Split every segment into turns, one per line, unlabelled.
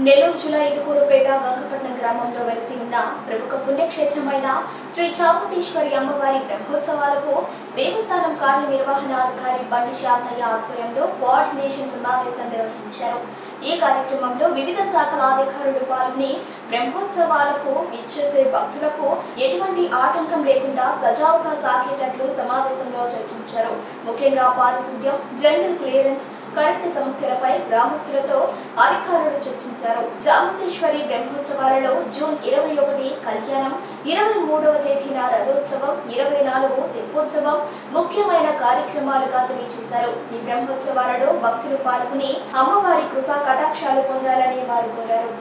నెల్లూరు జిల్లా ఇటుకూరుపేట గంగపట్నం గ్రామంలో వెలిసి ఉన్న ప్రముఖ పుణ్యక్షేత్రమైన శ్రీ చాముండేశ్వరి అమ్మవారి బ్రహ్మోత్సవాలకు దేవస్థానం కార్యనిర్వహణాధికారి బండి శాంతయ్య ఆధ్వర్యంలో కోఆర్డినేషన్ సమావేశం నిర్వహించారు. ఈ కార్యక్రమంలో వివిధ శాఖల అధికారులు పాల్గొని బ్రహ్మోత్సవాలకు విచ్చేసే భక్తులకు ఎటువంటి ఆటంకం లేకుండా సజావుగా సాగేటట్లు సమావేశంలో చర్చించారు. ముఖ్యంగా పారిశుద్ధ్యం, జంగల్ క్లియరెన్స్, కరెంటు సమస్యలపై గ్రామస్తులతో అధికారులు చర్చించారు. చాముండేశ్వరి బ్రహ్మోత్సవాలలో జూన్ 21 కళ్యాణం, 23వ తేదీన రథోత్సవం, 24 తెప్పోత్సవం ముఖ్యమైన కార్యక్రమాలుగా తెలియజేశారు. ఈ బ్రహ్మోత్సవాలలో భక్తులు పాల్గొని అమ్మవారి కృపా కటాక్షాలు పొందాలని వారు కోరారు.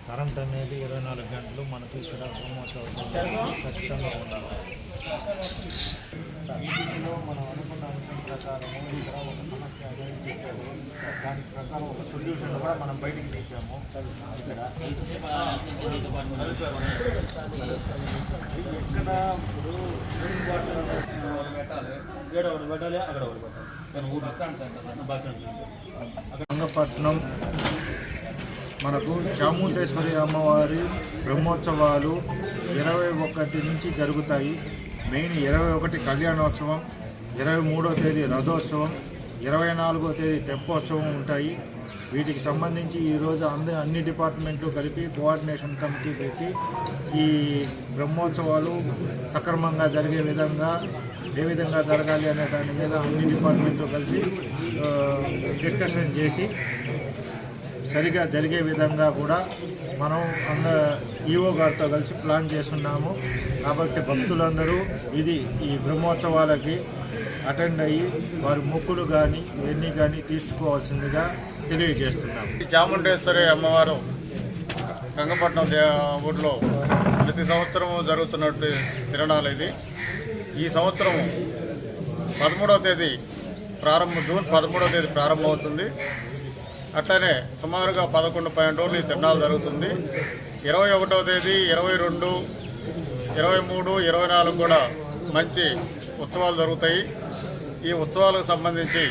కరెంట్ అనేది 24 గంటలు మనకి ఇక్కడ బ్రహ్మోత్సవం ఖచ్చితంగా ఉండాలి. వీటిలో మనం అనుకున్న అంశం ప్రకారము ఇక్కడ ఒక సమస్య అనేది చెప్పారు. దాని ప్రకారం ఒక సొల్యూషన్ కూడా మనం బయటికి తీసాము. ఇక్కడ ఎక్కడ పెట్టాలి, అక్కడ గంగపట్నం మనకు చాముండేశ్వరి అమ్మవారి బ్రహ్మోత్సవాలు 21 నుంచి జరుగుతాయి. మెయిన్ 21 కళ్యాణోత్సవం, 23వ తేదీ రథోత్సవం, 24వ తేదీ తెప్పోత్సవం ఉంటాయి. వీటికి సంబంధించి ఈరోజు అన్ని డిపార్ట్మెంట్లు కలిపి కోఆర్డినేషన్ కమిటీ పెట్టి ఈ బ్రహ్మోత్సవాలు సక్రమంగా జరిగే విధంగా ఏ విధంగా జరగాలి అనే దాని మీద అన్ని డిపార్ట్మెంట్లు కలిసి డిస్కషన్ చేసి సరిగా జరిగే విధంగా కూడా మనం ఈఓ గారితో కలిసి ప్లాన్ చేస్తున్నాము. కాబట్టి భక్తులందరూ ఈ బ్రహ్మోత్సవాలకి అటెండ్ అయ్యి వారి మొక్కులు కానీ ఇవన్నీ కానీ తీర్చుకోవాల్సిందిగా తెలియజేస్తున్నాము.
చాముండేశ్వరి అమ్మవారు గంగపట్నం ఊళ్ళో ప్రతి సంవత్సరము జరుగుతున్నట్టు తిరణాలు ఇది. ఈ సంవత్సరం 13వ తేదీ జూన్ 13వ తేదీ ప్రారంభమవుతుంది. అట్లనే సుమారుగా 11-12 రోజులు ఈ తిరణాలు జరుగుతుంది. 21వ తేదీ, 22, 23, 24 కూడా మంచి ఉత్సవాలు జరుగుతాయి. ఈ ఉత్సవాలకు సంబంధించి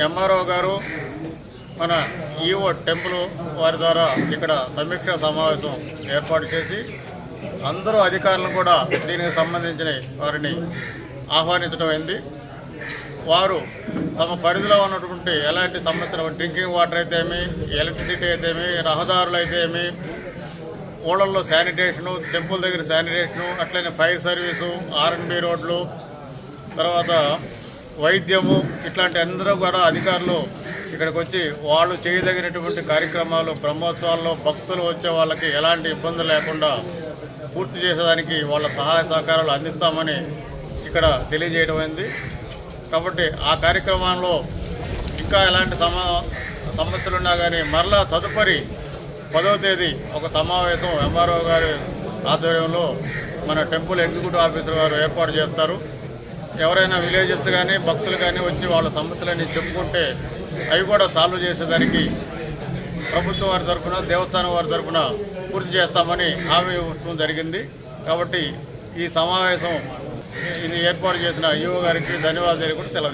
ఎంఆర్ఓ గారు మన ఈఓ టెంపుల్ వారి ద్వారా ఇక్కడ సమీక్షా సమావేశం ఏర్పాటు చేసి అందరూ అధికారులను కూడా దీనికి సంబంధించిన వారిని ఆహ్వానించడం అయింది. వారు తమ పరిధిలో ఉన్నటువంటి ఎలాంటి సమస్యలు, డ్రింకింగ్ వాటర్ అయితే ఏమి, ఎలక్ట్రిసిటీ అయితే ఏమి, రహదారులు అయితే ఏమి, ఊళ్ళల్లో శానిటేషను, టెంపుల్ దగ్గర శానిటేషను, అట్లనే ఫైర్ సర్వీసు, ఆర్ఎన్బి రోడ్లు, తర్వాత వైద్యము, ఇట్లాంటి అందరూ కూడా అధికారులు ఇక్కడికి వచ్చి వాళ్ళు చేయదగినటువంటి కార్యక్రమాలు బ్రహ్మోత్సవాల్లో భక్తులు వచ్చే వాళ్ళకి ఎలాంటి ఇబ్బందులు లేకుండా పూర్తి చేసేదానికి వాళ్ళ సహాయ సహకారాలు అందిస్తామని ఇక్కడ తెలియజేయడం అయింది. కాబట్టి ఆ కార్యక్రమంలో ఇంకా ఎలాంటి సమస్యలున్నా కానీ మరలా తదుపరి 10వ తేదీ ఒక సమావేశం ఎంఆర్ఓ గారి ఆధ్వర్యంలో మన టెంపుల్ ఎగ్జిక్యూటివ్ ఆఫీసర్ గారు ఏర్పాటు చేస్తారు. ఎవరైనా విలేజెస్ కానీ భక్తులు కానీ వచ్చి వాళ్ళ సమస్యలన్నీ చెప్పుకుంటే అవి కూడా సాల్వ్ చేసేదానికి ప్రభుత్వం వారి తరఫున, దేవస్థానం వారి తరఫున పూర్తి చేస్తామని హామీ ఇవ్వడం జరిగింది. కాబట్టి ఈ సమావేశం ఇది ఏర్పాటు చేసిన ఈఓ గారికి ధన్యవాదాలు కూడా సెలవు.